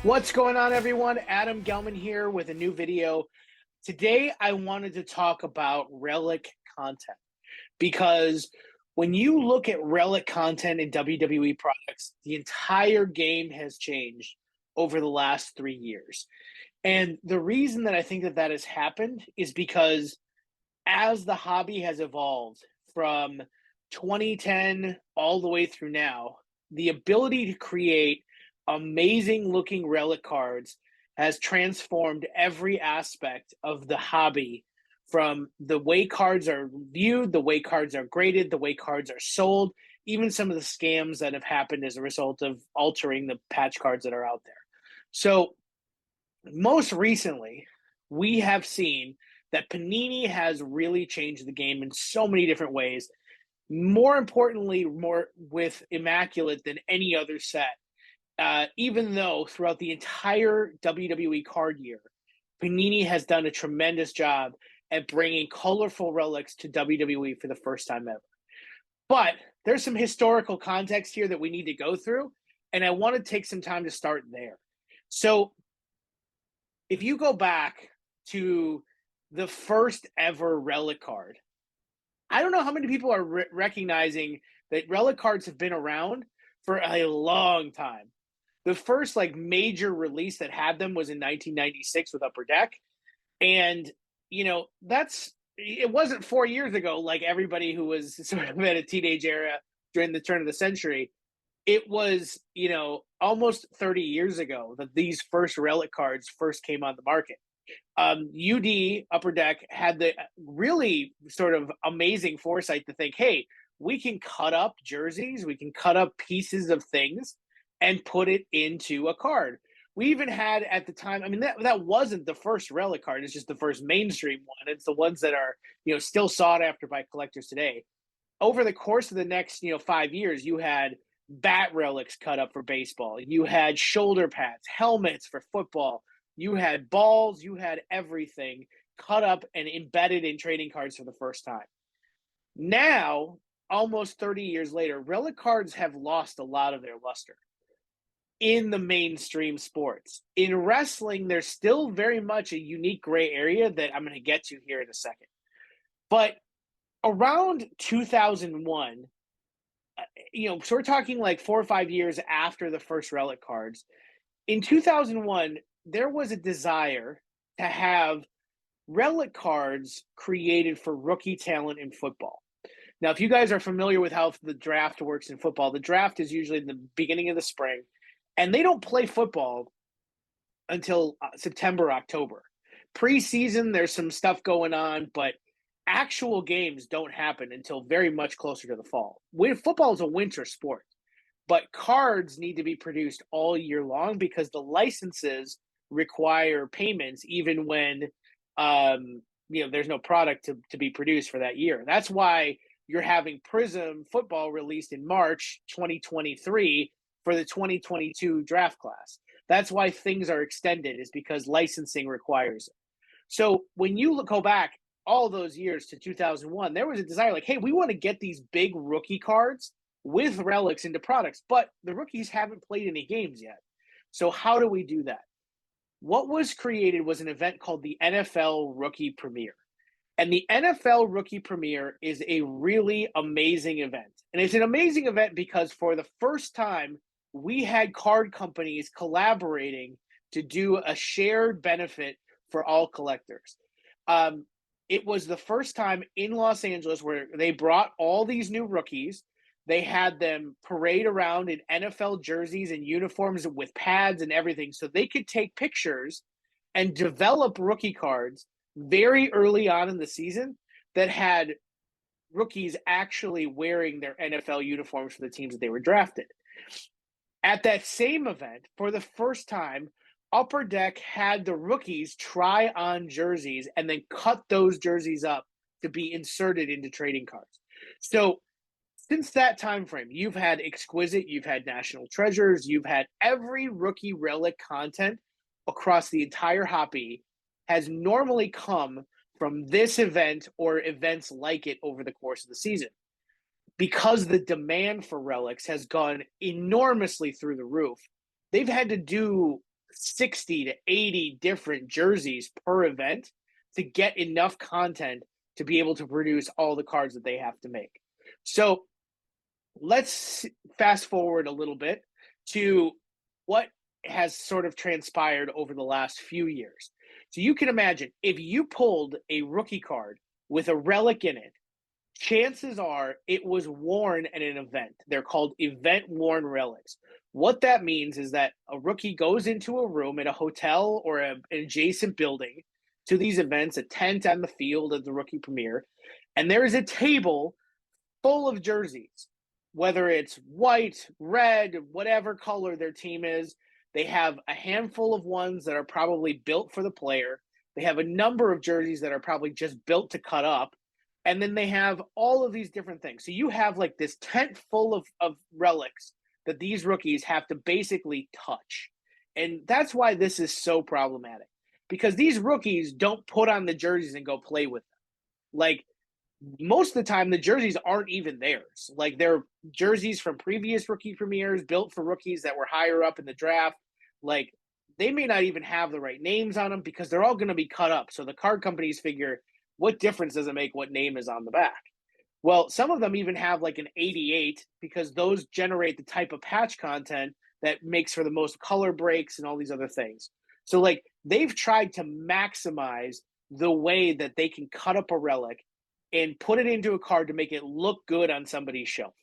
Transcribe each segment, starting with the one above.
What's going on, everyone? Adam Gelman here with a new video. Today, I wanted to talk about Relic Content because when you look at Relic Content in WWE products, the entire game has changed over the last 3 years. And the reason that I think that has happened is because as the hobby has evolved from 2010 all the way through now, the ability to create amazing looking relic cards has transformed every aspect of the hobby, from the way cards are viewed, the way cards are graded, the way cards are sold, even some of the scams that have happened as a result of altering the patch cards that are out there. So, most recently, we have seen that Panini has really changed the game in so many different ways. More importantly, more with Immaculate than any other set. Even though throughout the entire WWE card year, Panini has done a tremendous job at bringing colorful relics to WWE for the first time ever. But there's some historical context here that we need to go through, and I want to take some time to start there. So, if you go back to the first ever relic card, I don't know how many people are recognizing that relic cards have been around for a long time. The first major release that had them was in 1996 with Upper Deck, and it wasn't 4 years ago like everybody who was sort of at a teenage era during the turn of the century. It was almost 30 years ago that these first relic cards first came on the market. UD Upper Deck had the really sort of amazing foresight to think, hey, we can cut up jerseys, we can cut up pieces of things and put it into a card. We even had at the time, I mean, that wasn't the first relic card, it's just the first mainstream one. It's the ones that are, still sought after by collectors today. Over the course of the next, 5 years, you had bat relics cut up for baseball. You had shoulder pads, helmets for football. You had balls, you had everything cut up and embedded in trading cards for the first time. Now, almost 30 years later, relic cards have lost a lot of their luster in the mainstream sports. In wrestling, there's still very much a unique gray area that I'm going to get to here in a second. But around 2001, so we're talking like 4 or 5 years after the first relic cards. In 2001, there was a desire to have relic cards created for rookie talent in football. Now, if you guys are familiar with how the draft works in football, the draft is usually in the beginning of the spring, and they don't play football until September, October. Preseason, there's some stuff going on, but actual games don't happen until very much closer to the fall. Football is a winter sport, but cards need to be produced all year long because the licenses require payments even when there's no product to be produced for that year. That's why you're having Prism football released in March 2023 for the 2022 draft class. That's why things are extended, is because licensing requires it. So when you go back all those years to 2001, there was a desire like, hey, we want to get these big rookie cards with relics into products, but the rookies haven't played any games yet. So how do we do that? What was created was an event called the NFL Rookie Premiere. And the NFL Rookie Premiere is a really amazing event. And it's an amazing event because for the first time, we had card companies collaborating to do a shared benefit for all collectors. It was the first time in Los Angeles where they brought all these new rookies. They had them parade around in NFL jerseys and uniforms with pads and everything so they could take pictures and develop rookie cards very early on in the season that had rookies actually wearing their NFL uniforms for the teams that they were drafted. At that same event, for the first time, Upper Deck had the rookies try on jerseys and then cut those jerseys up to be inserted into trading cards. So since that time frame, you've had Exquisite, you've had National Treasures, you've had every rookie relic content across the entire hobby has normally come from this event or events like it over the course of the season. Because the demand for relics has gone enormously through the roof, they've had to do 60 to 80 different jerseys per event to get enough content to be able to produce all the cards that they have to make. So let's fast forward a little bit to what has sort of transpired over the last few years. So you can imagine if you pulled a rookie card with a relic in it, chances are it was worn at an event. They're called event worn relics. What that means is that a rookie goes into a room at a hotel or an adjacent building to these events, a tent on the field of the rookie premiere, and there is a table full of jerseys, whether it's white, red, whatever color their team is. They have a handful of ones that are probably built for the player. They have a number of jerseys that are probably just built to cut up. And then they have all of these different things. So you have like this tent full of relics that these rookies have to basically touch. And that's why this is so problematic, because these rookies don't put on the jerseys and go play with them. Like, most of the time, the jerseys aren't even theirs. Like, they're jerseys from previous rookie premieres built for rookies that were higher up in the draft. Like, they may not even have the right names on them because they're all going to be cut up. So the card companies figure, what difference does it make what name is on the back? Well, some of them even have like an 88 because those generate the type of patch content that makes for the most color breaks and all these other things. So, like, they've tried to maximize the way that they can cut up a relic and put it into a card to make it look good on somebody's shelf.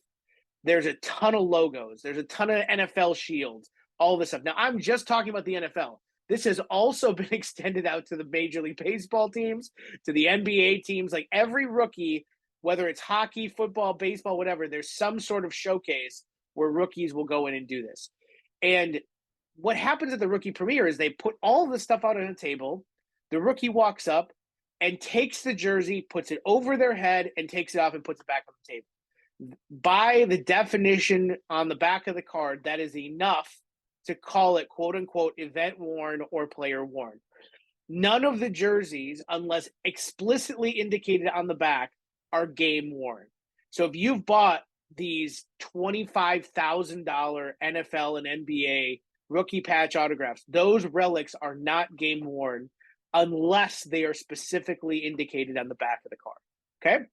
There's a ton of logos. There's a ton of NFL shields, all this stuff. Now, I'm just talking about the NFL. This has also been extended out to the Major League Baseball teams, to the NBA teams. Like, every rookie, whether it's hockey, football, baseball, whatever, there's some sort of showcase where rookies will go in and do this. And what happens at the rookie premiere is they put all the stuff out on a table. The rookie walks up and takes the jersey, puts it over their head, and takes it off and puts it back on the table. By the definition on the back of the card, that is enough to call it, quote unquote, event worn or player worn. None of the jerseys, unless explicitly indicated on the back, are game worn. So if you've bought these $25,000 NFL and NBA rookie patch autographs, those relics are not game worn unless they are specifically indicated on the back of the card. Okay?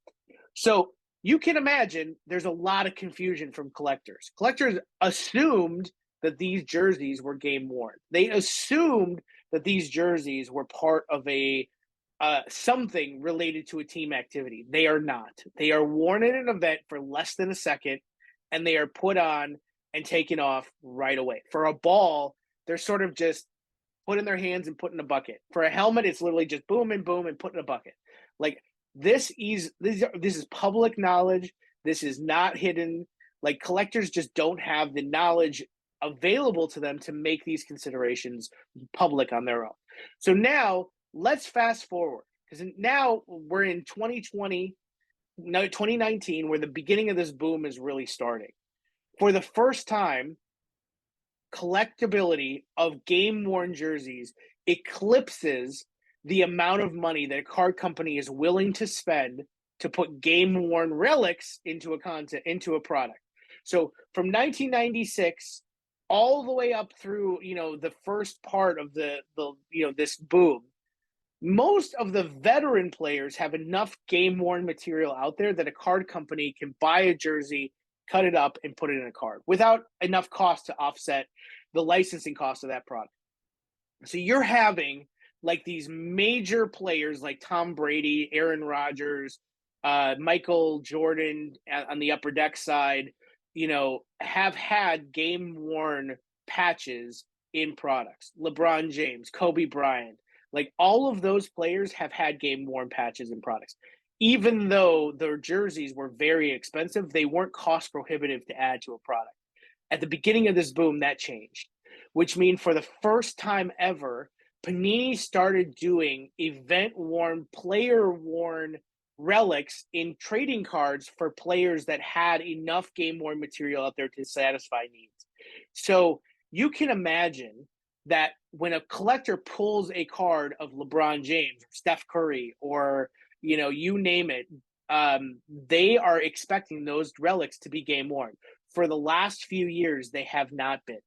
So you can imagine there's a lot of confusion from collectors. Collectors assumed that these jerseys were game worn. They assumed that these jerseys were part of a something related to a team activity. They are not. They are worn at an event for less than a second, and they are put on and taken off right away. For a ball, they're sort of just put in their hands and put in a bucket. For a helmet, it's literally just boom and boom and put in a bucket. Like, this is public knowledge. This is not hidden. Like, collectors just don't have the knowledge available to them to make these considerations public on their own. So now let's fast forward, because now we're in 2020, no, 2019, where the beginning of this boom is really starting. For the first time, collectability of game-worn jerseys eclipses the amount of money that a card company is willing to spend to put game-worn relics into a product. So from 1996 all the way up through, the first part of the this boom, most of the veteran players have enough game-worn material out there that a card company can buy a jersey, cut it up, and put it in a card without enough cost to offset the licensing cost of that product. So you're having like these major players like Tom Brady, Aaron Rodgers, Michael Jordan on the Upper Deck side, have had game-worn patches in products. LeBron James, Kobe Bryant, like all of those players have had game-worn patches in products. Even though their jerseys were very expensive, they weren't cost prohibitive to add to a product. At the beginning of this boom, that changed, which means for the first time ever, Panini started doing event-worn, player-worn relics in trading cards for players that had enough game-worn material out there to satisfy needs. So you can imagine that when a collector pulls a card of LeBron James or Steph Curry or, you name it, they are expecting those relics to be game-worn. For the last few years, they have not been,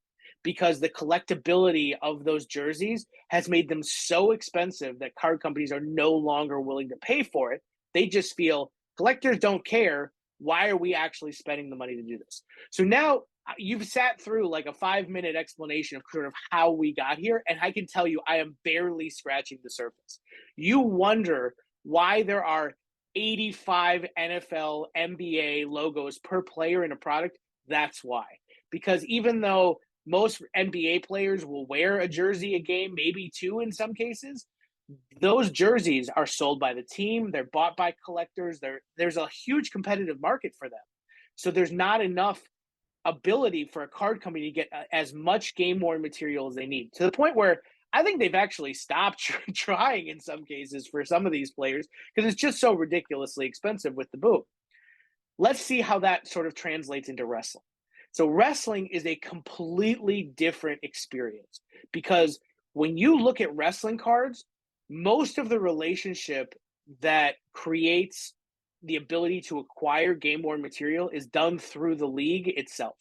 because the collectability of those jerseys has made them so expensive that card companies are no longer willing to pay for it. They just feel collectors don't care. Why are we actually spending the money to do this? So now you've sat through like a 5-minute explanation of sort of how we got here, and I can tell you I am barely scratching the surface. You wonder why there are 85 NFL, NBA logos per player in a product. That's why. Because even though most NBA players will wear a jersey a game, maybe two in some cases, those jerseys are sold by the team. They're bought by collectors. There's a huge competitive market for them. So there's not enough ability for a card company to get as much game worn material as they need, to the point where I think they've actually stopped trying in some cases for some of these players because it's just so ridiculously expensive with the boom. Let's see how that sort of translates into wrestling. So wrestling is a completely different experience because when you look at wrestling cards, most of the relationship that creates the ability to acquire game worn material is done through the league itself.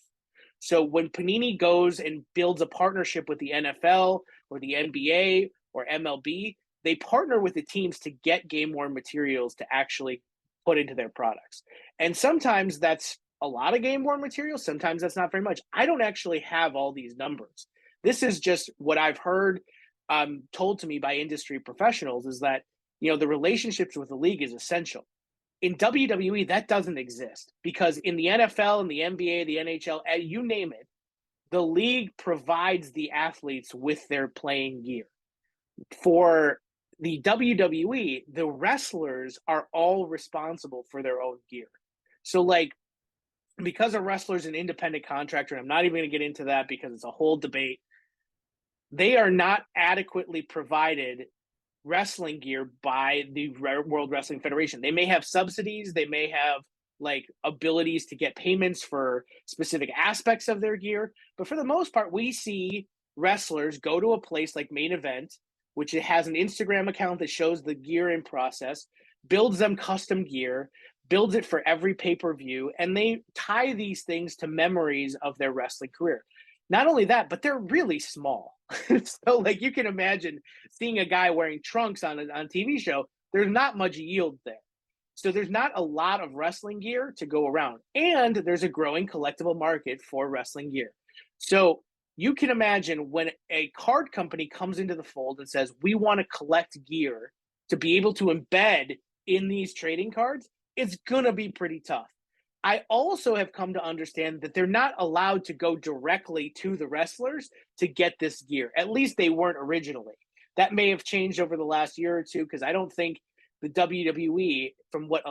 So when Panini goes and builds a partnership with the NFL or the NBA or MLB, they partner with the teams to get game worn materials to actually put into their products. And sometimes that's a lot of game worn material. Sometimes that's not very much. I don't actually have all these numbers. This is just what I've heard told to me by industry professionals, is that, you know, the relationships with the league is essential. In WWE, that doesn't exist because in the NFL and the NBA, the NHL, you name it, the league provides the athletes with their playing gear. For the WWE, the wrestlers are all responsible for their own gear. So, like, because a wrestler's an independent contractor, and I'm not even going to get into that because it's a whole debate, they are not adequately provided wrestling gear by the World Wrestling Federation. They may have subsidies, they may have like abilities to get payments for specific aspects of their gear, but for the most part, we see wrestlers go to a place like Main Event, which it has an Instagram account that shows the gear in process, builds them custom gear, builds it for every pay-per-view, and they tie these things to memories of their wrestling career. Not only that, but they're really small. So, like, you can imagine seeing a guy wearing trunks on a TV show, there's not much yield there. So there's not a lot of wrestling gear to go around. And there's a growing collectible market for wrestling gear. So you can imagine when a card company comes into the fold and says, we want to collect gear to be able to embed in these trading cards, it's going to be pretty tough. I also have come to understand that they're not allowed to go directly to the wrestlers to get this gear. At least they weren't originally. That may have changed over the last year or two, because I don't think the WWE, from what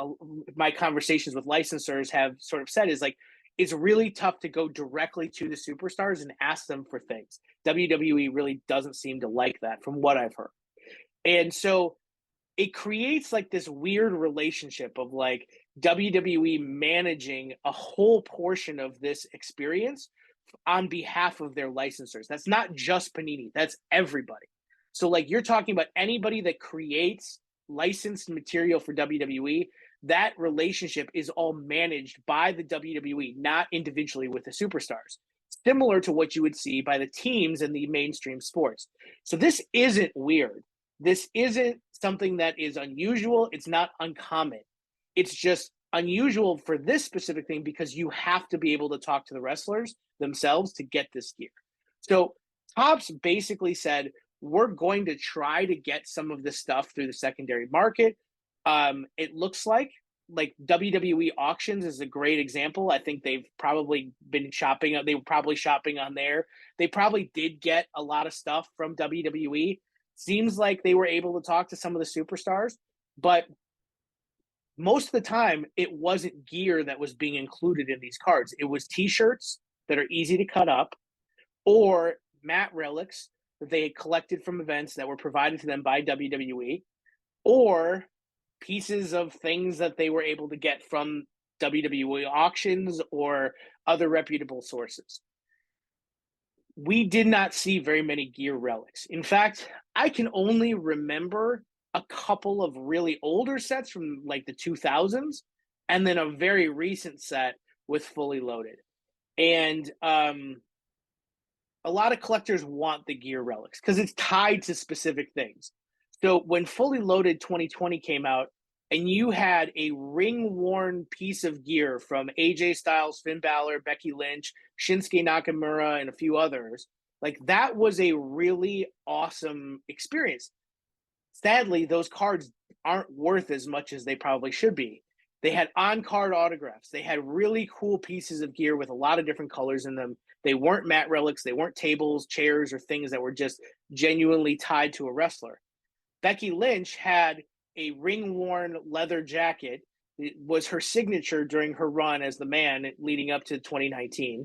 my conversations with licensors have sort of said, is like, it's really tough to go directly to the superstars and ask them for things. WWE really doesn't seem to like that, from what I've heard. And so it creates like this weird relationship of like WWE managing a whole portion of this experience on behalf of their licensors. That's not just Panini, that's everybody. So like, you're talking about anybody that creates licensed material for WWE, that relationship is all managed by the WWE, not individually with the superstars, similar to what you would see by the teams in the mainstream sports. So this isn't weird. This isn't something that is unusual. It's not uncommon. It's just unusual for this specific thing because you have to be able to talk to the wrestlers themselves to get this gear. So Topps basically said, we're going to try to get some of this stuff through the secondary market. It looks like WWE Auctions is a great example. I think they've probably been shopping. They were probably shopping on there. They probably did get a lot of stuff from WWE. Seems like they were able to talk to some of the superstars, but most of the time it wasn't gear that was being included in these cards. It was t-shirts that are easy to cut up, or matte relics that they had collected from events that were provided to them by WWE, or pieces of things that they were able to get from WWE Auctions or other reputable sources. We did not see very many gear relics. In fact, I can only remember a couple of really older sets from like the 2000s, and then a very recent set with Fully Loaded. And a lot of collectors want the gear relics because it's tied to specific things. So when Fully Loaded 2020 came out, and you had a ring-worn piece of gear from AJ Styles, Finn Balor, Becky Lynch, Shinsuke Nakamura, and a few others, like that was a really awesome experience. Sadly, those cards aren't worth as much as they probably should be. They had on-card autographs. They had really cool pieces of gear with a lot of different colors in them. They weren't matte relics. They weren't tables, chairs, or things that were just genuinely tied to a wrestler. Becky Lynch had a ring-worn leather jacket. It was her signature during her run as the man leading up to 2019,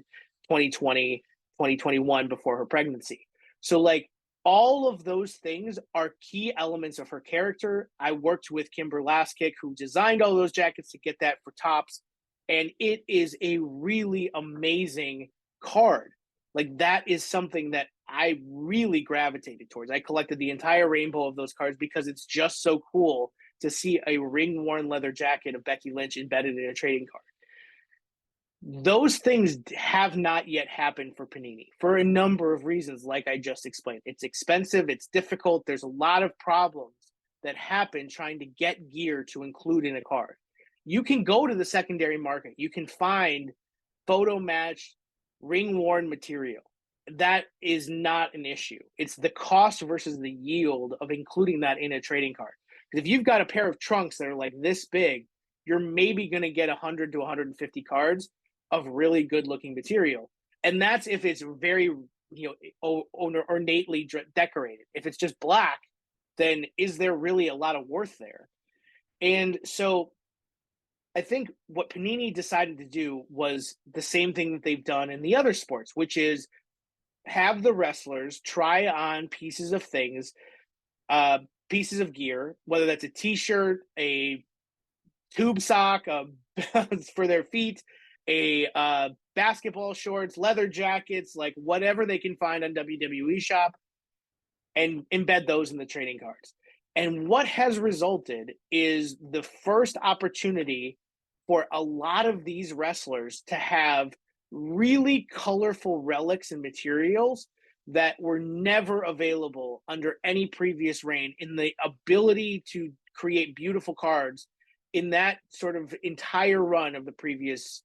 2020, 2021 before her pregnancy. So like all of those things are key elements of her character. I worked with Kimber Laskick, who designed all those jackets to get that for Topps, and it is a really amazing card. Like that is something that I really gravitated towards. I collected the entire rainbow of those cards because it's just so cool to see a ring-worn leather jacket of Becky Lynch embedded in a trading card. Those things have not yet happened for Panini for a number of reasons, like I just explained. It's expensive, it's difficult, there's a lot of problems that happen trying to get gear to include in a card. You can go to the secondary market, you can find photo matched ring-worn material. That is not an issue. It's the cost versus the yield of including that in a trading card. Because if you've got a pair of trunks that are like this big, you're maybe going to get 100 to 150 cards of really good looking material. And that's if it's very, ornately decorated. If it's just black, then is there really a lot of worth there? And so I think what Panini decided to do was the same thing that they've done in the other sports, which is have the wrestlers try on pieces of things, pieces of gear, whether that's a t-shirt, a tube sock for their feet, a basketball shorts, leather jackets, like whatever they can find on WWE Shop, and embed those in the trading cards. And what has resulted is the first opportunity for a lot of these wrestlers to have really colorful relics and materials that were never available under any previous reign, in the ability to create beautiful cards in that sort of entire run of the previous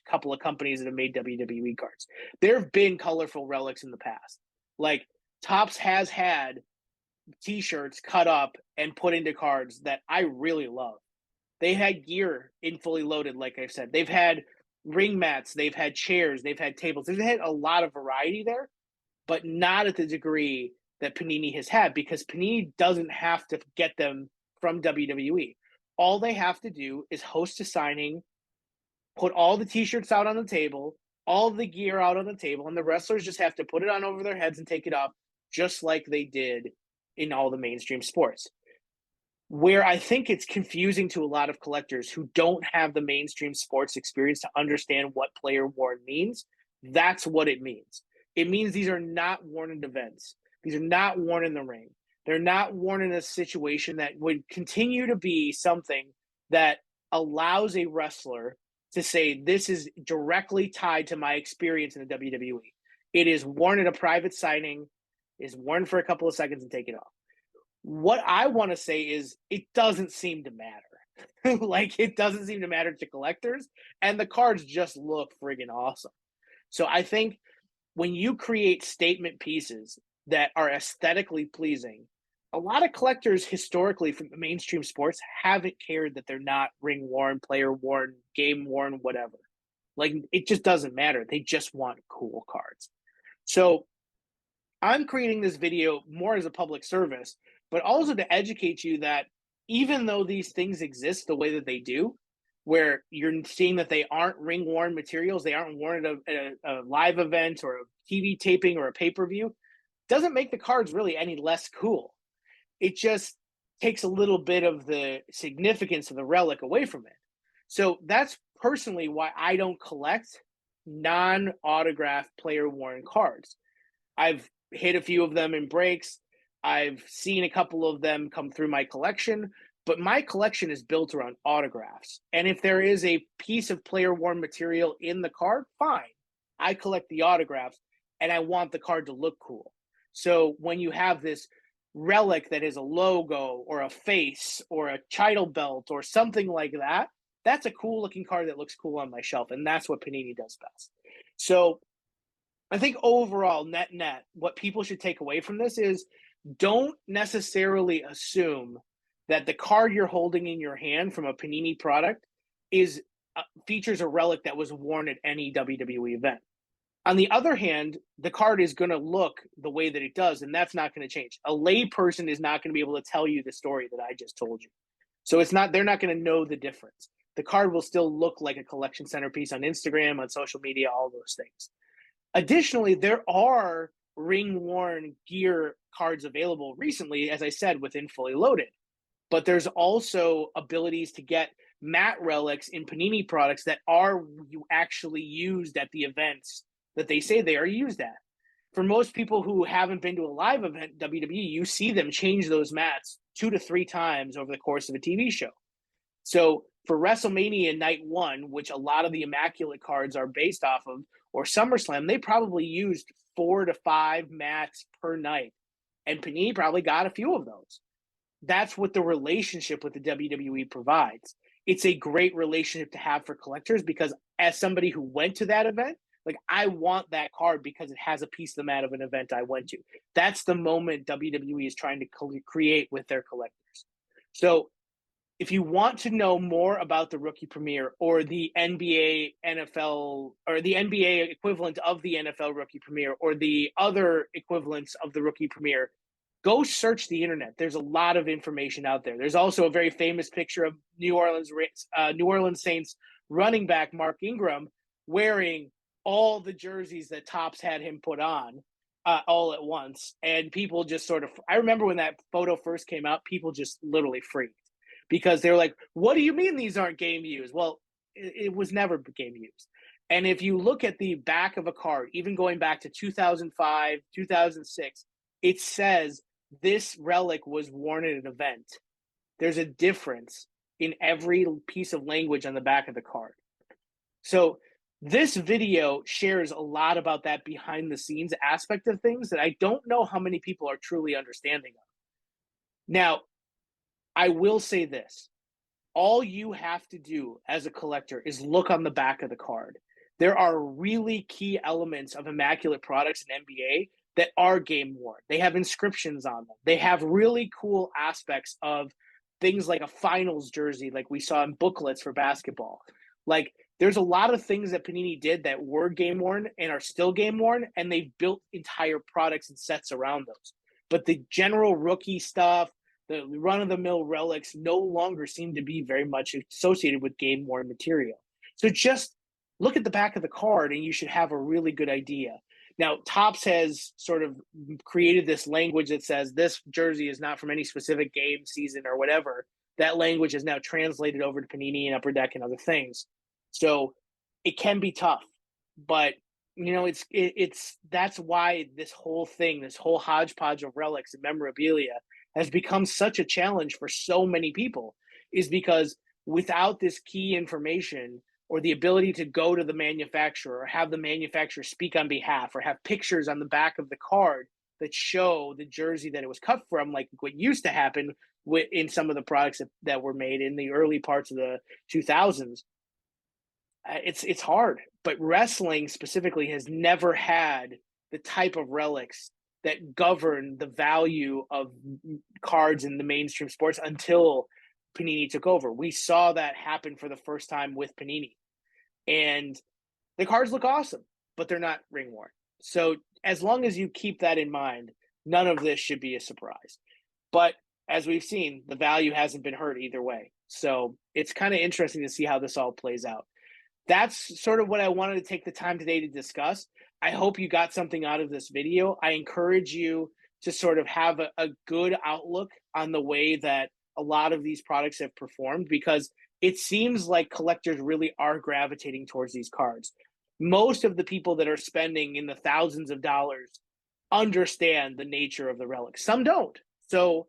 couple of companies that have made WWE cards. There have been colorful relics in the past. Like Topps has had t-shirts cut up and put into cards that I really love. They had gear in Fully Loaded, like I said. They've had ring mats, they've had chairs, they've had tables. They've had a lot of variety there, but not at the degree that Panini has had, because Panini doesn't have to get them from WWE. All they have to do is host a signing, put all the t-shirts out on the table, all the gear out on the table, and the wrestlers just have to put it on over their heads and take it off, just like they did in all the mainstream sports. Where I think it's confusing to a lot of collectors who don't have the mainstream sports experience to understand what player worn means, that's what it means. It means these are not worn in events. These are not worn in the ring. They're not worn in a situation that would continue to be something that allows a wrestler to say, this is directly tied to my experience in the WWE. It is worn at a private signing, is worn for a couple of seconds and take it off. What I want to say is it doesn't seem to matter. Like, it doesn't seem to matter to collectors, and the cards just look friggin' awesome. So I think when you create statement pieces that are aesthetically pleasing, a lot of collectors historically from the mainstream sports haven't cared that they're not ring worn, player worn, game worn, whatever. Like, it just doesn't matter. They just want cool cards. So I'm creating this video more as a public service, but also to educate you that even though these things exist the way that they do, where you're seeing that they aren't ring-worn materials, they aren't worn at a live event or a TV taping or a pay-per-view, doesn't make the cards really any less cool. It just takes a little bit of the significance of the relic away from it. So that's personally why I don't collect non-autographed player-worn cards. I've hit a few of them in breaks. I've seen a couple of them come through my collection, but my collection is built around autographs. And if there is a piece of player worn material in the card, fine. I collect the autographs. and I want the card to look cool. So when you have this relic that is a logo or a face or a title belt or something like that, that's a cool looking card that looks cool on my shelf. And that's what Panini does best. So I think overall, net, what people should take away from this is don't necessarily assume that the card you're holding in your hand from a Panini product is features a relic that was worn at any WWE event. On the other hand, the card is going to look the way that it does, and that's not going to change. A layperson is not going to be able to tell you the story that I just told you. So they're not going to know the difference. The card will still look like a collection centerpiece on Instagram, on social media, all those things. Additionally, there are ring-worn gear cards available recently, as I said, within Fully Loaded. But there's also abilities to get matte relics in Panini products that are actually used at the events that they say they are used at. For most people who haven't been to a live event, WWE, you see them change those mats 2 to 3 times over the course of a TV show. So for WrestleMania Night 1, which a lot of the Immaculate cards are based off of, or SummerSlam, they probably used 4 to 5 mats per night. And Panini probably got a few of those. That's what the relationship with the WWE provides. It's a great relationship to have for collectors because as somebody who went to that event, like I want that card because it has a piece of the mat of an event I went to. That's the moment WWE is trying to create with their collectors. So if you want to know more about the Rookie Premier or the NBA, NFL, or the NBA equivalent of the NFL Rookie Premier or the other equivalents of the Rookie Premier, go search the internet. There's a lot of information out there. There's also a very famous picture of New Orleans Saints running back Mark Ingram wearing all the jerseys that Topps had him put on all at once. And people just sort of, I remember when that photo first came out, people just literally freaked because they're like, what do you mean these aren't game used? Well, it was never game used. And if you look at the back of a card, even going back to 2005, 2006, it says this relic was worn at an event. There's a difference in every piece of language on the back of the card. So this video shares a lot about that behind the scenes aspect of things that I don't know how many people are truly understanding of. Now, I will say this. All you have to do as a collector is look on the back of the card. There are really key elements of Immaculate products in NBA that are game worn. They have inscriptions on them. They have really cool aspects of things like a finals jersey, like we saw in booklets for basketball. Like there's a lot of things that Panini did that were game worn and are still game worn, and they built entire products and sets around those. But the general rookie stuff, the run-of-the-mill relics no longer seem to be very much associated with game worn material. So just look at the back of the card and you should have a really good idea. Now, Topps has sort of created this language that says this jersey is not from any specific game, season, or whatever. That language is now translated over to Panini and Upper Deck and other things. So it can be tough, but you know, it's that's why this whole thing, this whole hodgepodge of relics and memorabilia has become such a challenge for so many people, is because without this key information or the ability to go to the manufacturer or have the manufacturer speak on behalf or have pictures on the back of the card that show the jersey that it was cut from, like what used to happen in some of the products that were made in the early parts of the 2000s, it's hard. But wrestling specifically has never had the type of relics that govern the value of cards in the mainstream sports until Panini took over. We saw that happen for the first time with Panini. And the cards look awesome, but they're not ring worn. So as long as you keep that in mind, none of this should be a surprise. But as we've seen, the value hasn't been hurt either way. So it's kind of interesting to see how this all plays out. That's sort of what I wanted to take the time today to discuss. I hope you got something out of this video. I encourage you to sort of have a good outlook on the way that a lot of these products have performed, because it seems like collectors really are gravitating towards these cards. Most of the people that are spending in the thousands of dollars understand the nature of the relic. Some don't. So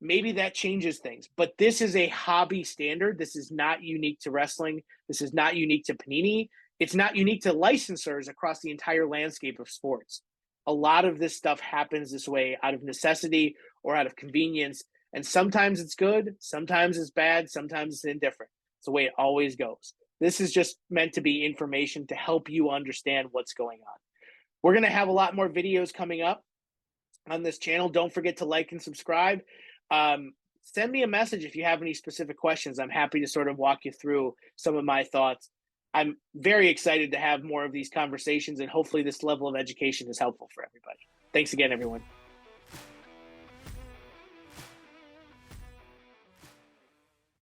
maybe that changes things. But this is a hobby standard. This is not unique to wrestling. This is not unique to Panini. It's not unique to licensors across the entire landscape of sports. A lot of this stuff happens this way out of necessity or out of convenience. And sometimes it's good, sometimes it's bad, sometimes it's indifferent. It's the way it always goes. This is just meant to be information to help you understand what's going on. We're going to have a lot more videos coming up on this channel. Don't forget to like and subscribe. Send me a message if you have any specific questions. I'm happy to sort of walk you through some of my thoughts. I'm very excited to have more of these conversations, and hopefully this level of education is helpful for everybody. Thanks again, everyone.